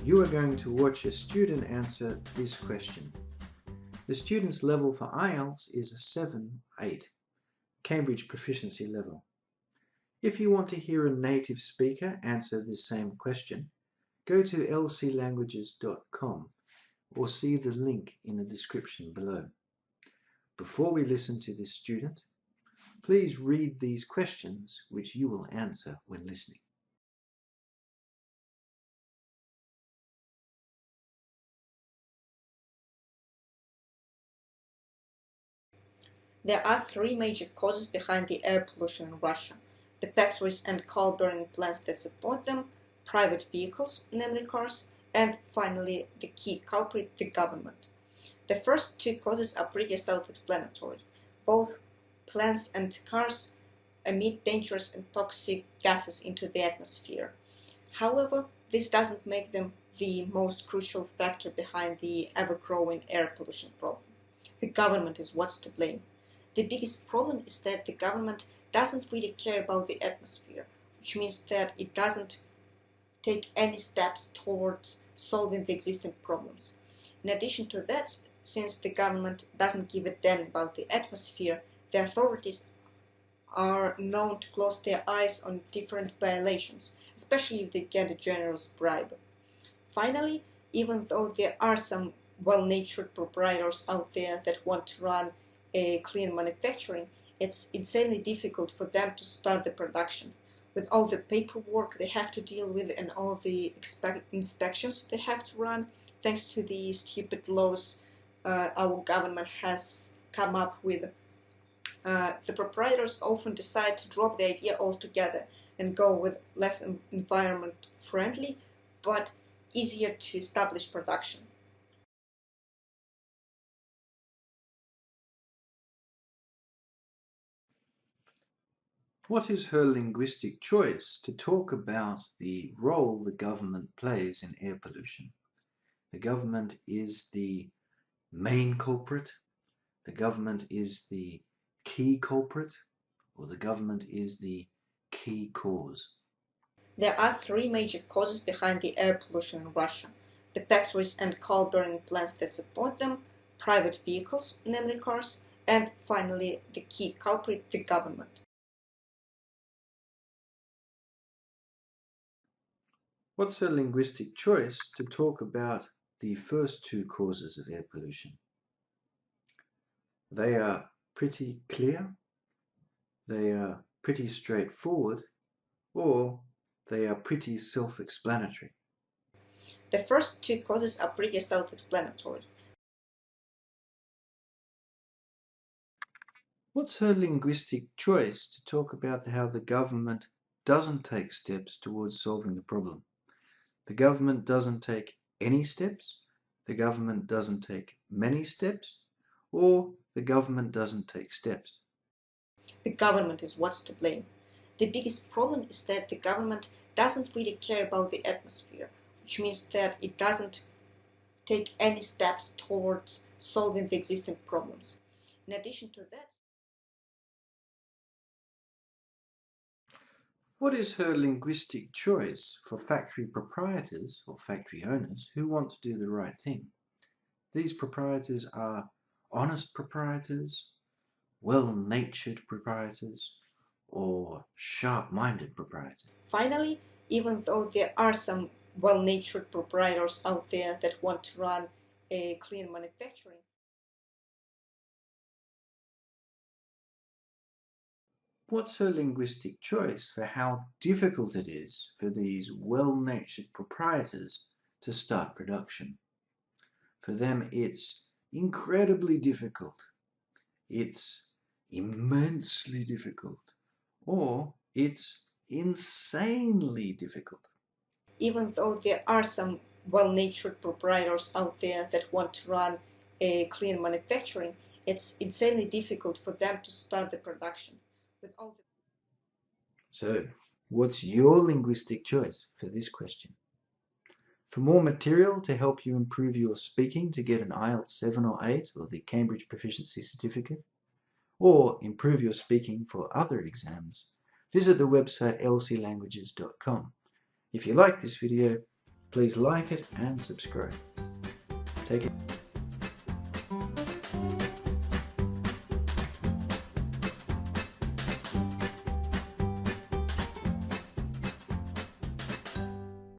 You are going to watch a student answer this question. The student's level for IELTS is a 7-8, Cambridge proficiency level. If you want to hear a native speaker answer this same question, go to lclanguages.com or see the link in the description below. Before we listen to this student, please read these questions which you will answer when listening. There are three major causes behind the air pollution in Russia: the factories and coal-burning plants that support them, private vehicles, namely cars, and finally the key culprit, the government. The first two causes are pretty self-explanatory. Both plants and cars emit dangerous and toxic gases into the atmosphere. However, this doesn't make them the most crucial factor behind the ever-growing air pollution problem. The government is what's to blame. The biggest problem is that the government doesn't really care about the atmosphere, which means that it doesn't take any steps towards solving the existing problems. In addition to that, since the government doesn't give a damn about the atmosphere, the authorities are known to close their eyes on different violations, especially if they get a generous bribe. Finally, even though there are some well-natured proprietors out there that want to run a clean manufacturing, it's insanely difficult for them to start the production. With all the paperwork they have to deal with and all the inspections they have to run, thanks to the stupid laws our government has come up with, the proprietors often decide to drop the idea altogether and go with less environment-friendly but easier to establish production. What is her linguistic choice to talk about the role the government plays in air pollution? The government is the main culprit, the government is the key culprit, or the government is the key cause? There are three major causes behind the air pollution in Russia: the factories and coal-burning plants that support them, private vehicles, namely cars, and finally the key culprit, the government. What's her linguistic choice to talk about the first two causes of air pollution? They are pretty clear, they are pretty straightforward, or they are pretty self-explanatory. The first two causes are pretty self-explanatory. What's her linguistic choice to talk about how the government doesn't take steps towards solving the problem? The government doesn't take any steps, the government doesn't take many steps, or the government doesn't take steps? The government is what's to blame. The biggest problem is that the government doesn't really care about the atmosphere, which means that it doesn't take any steps towards solving the existing problems. In addition to that, what is her linguistic choice for factory proprietors or factory owners who want to do the right thing? These proprietors are honest proprietors, well-natured proprietors, or sharp-minded proprietors? finally, even though there are some well-natured proprietors out there that want to run a clean manufacturing, What's her linguistic choice for how difficult it is for these well-natured proprietors to start production? For them, it's incredibly difficult, it's immensely difficult, or it's insanely difficult. even though there are some well-natured proprietors out there that want to run a clean manufacturing, it's insanely difficult for them to start the production. With all the So, what's your linguistic choice for this question? For more material to help you improve your speaking to get an IELTS 7 or 8 or the Cambridge Proficiency Certificate, or improve your speaking for other exams, visit the website lclanguages.com. If you like this video, Please like it and subscribe. Take it.